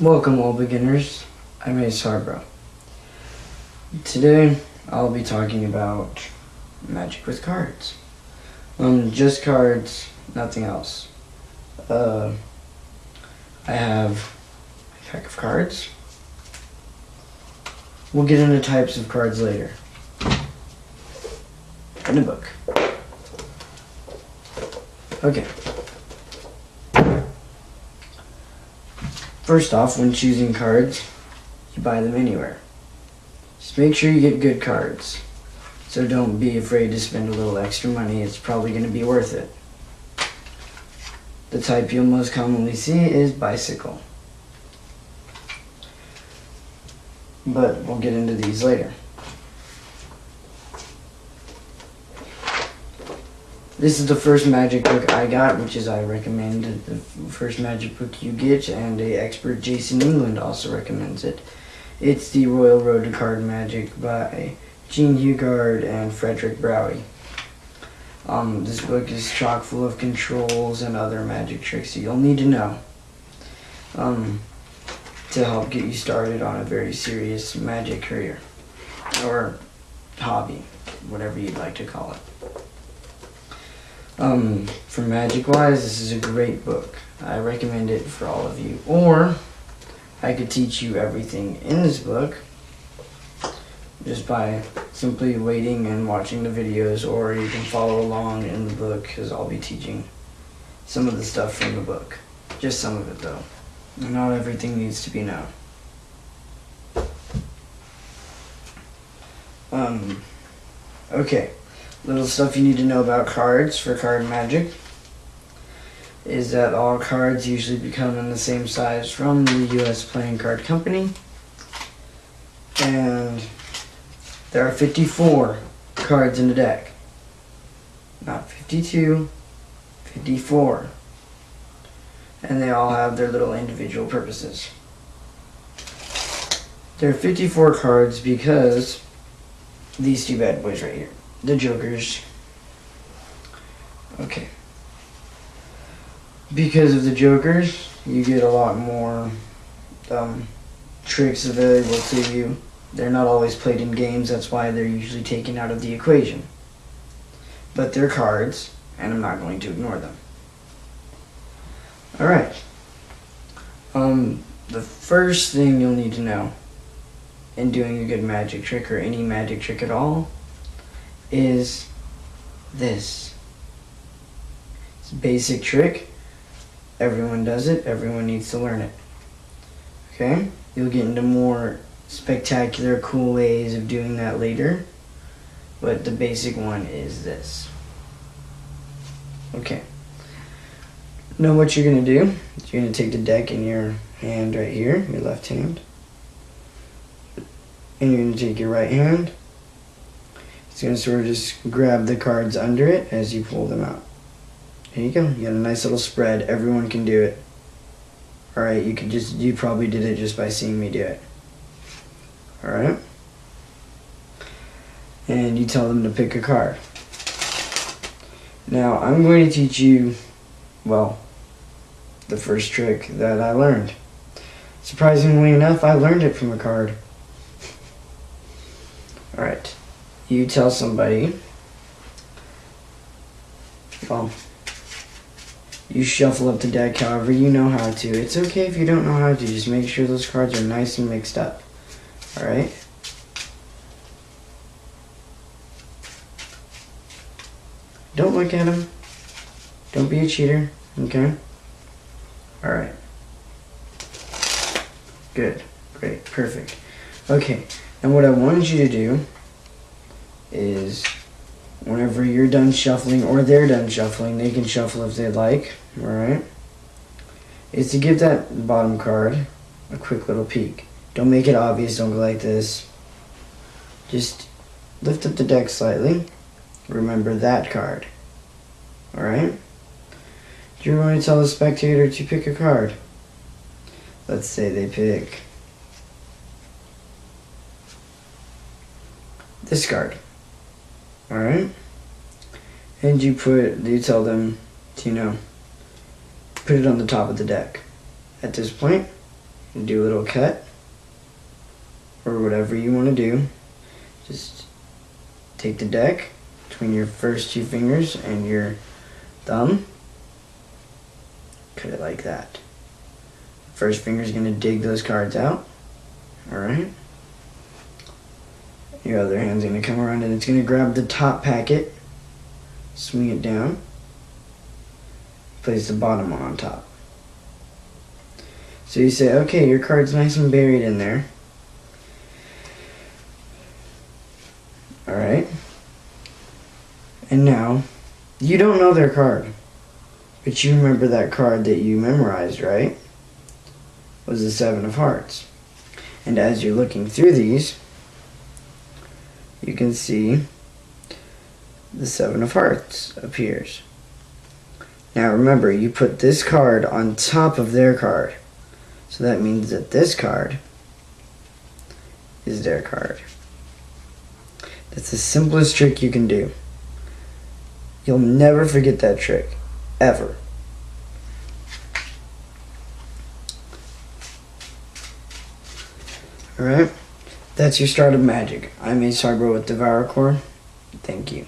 Welcome all beginners, I'm Ace Harbro. Today I'll be talking about magic with cards. Just cards, nothing else. I have a pack of cards. We'll get into types of cards later. In a book. Okay. First off, when choosing cards, you buy them anywhere. Just make sure you get good cards. So don't be afraid to spend a little extra money. It's probably going to be worth it. The type you'll most commonly see is bicycle. But we'll get into these later. This is the first magic book I got, which is I recommend the first magic book you get, and the expert Jason England also recommends it. It's The Royal Road to Card Magic by Gene Hugard and Frederick Browie. This book is chock full of controls and other magic tricks that you'll need to know to help get you started on a very serious magic career or hobby, whatever you'd like to call it. For magic-wise, this is a great book. I recommend it for all of you. Or, I could teach you everything in this book just by simply waiting and watching the videos, or you can follow along in the book because I'll be teaching some of the stuff from the book. Just some of it, though. Not everything needs to be known. Okay. Little stuff you need to know about cards for card magic is that all cards usually become in the same size from the US Playing Card Company. And there are 54 cards in the deck. Not 52, 54. And they all have their little individual purposes. There are 54 cards because these two bad boys right here. The jokers. Okay. Because of the jokers, you get a lot more tricks available to you. They're not always played in games, that's why they're usually taken out of the equation. But they're cards, and I'm not going to ignore them. Alright. The first thing you'll need to know in doing a good magic trick, or any magic trick at all, is this. It's a basic trick. Everyone does it. Everyone needs to learn it. Okay? You'll get into more spectacular, cool ways of doing that later. But the basic one is this. Okay. Know what you're going to do. You're going to take the deck in your hand right here, your left hand. And you're going to take your right hand. It's going to sort of just grab the cards under it as you pull them out. There you go. You got a nice little spread. Everyone can do it. Alright, you probably did it just by seeing me do it. Alright? And you tell them to pick a card. Now, I'm going to teach you, well, the first trick that I learned. Surprisingly enough, I learned it from a card. Alright. You tell somebody, well, you shuffle up the deck however you know how to. It's okay if you don't know how to, just make sure those cards are nice and mixed up. Alright? Don't look at them. Don't be a cheater, okay? Alright. Good. Great. Perfect. Okay. And what I wanted you to do is whenever you're done shuffling or they're done shuffling, they can shuffle if they'd like, alright? Is to give that bottom card a quick little peek. Don't make it obvious, don't go like this. Just lift up the deck slightly. Remember that card, alright? You're going to tell the spectator to pick a card. Let's say they pick this card. Alright? And you tell them to, put it on the top of the deck. At this point, and do a little cut, or whatever you want to do. Just take the deck between your first two fingers and your thumb, cut it like that. First finger is going to dig those cards out. Alright? Your other hand's going to come around and it's going to grab the top packet, swing it down, place the bottom one on top. So you say, okay, your card's nice and buried in there. Alright? And now, you don't know their card, but you remember that card that you memorized, right? Was the Seven of Hearts. And as you're looking through these, you can see the Seven of Hearts appears. Now remember, you put this card on top of their card. So that means that this card is their card. That's the simplest trick you can do. You'll never forget that trick, ever. Alright, that's your start of magic. I'm Ace Harbro with Devour Core. Thank you.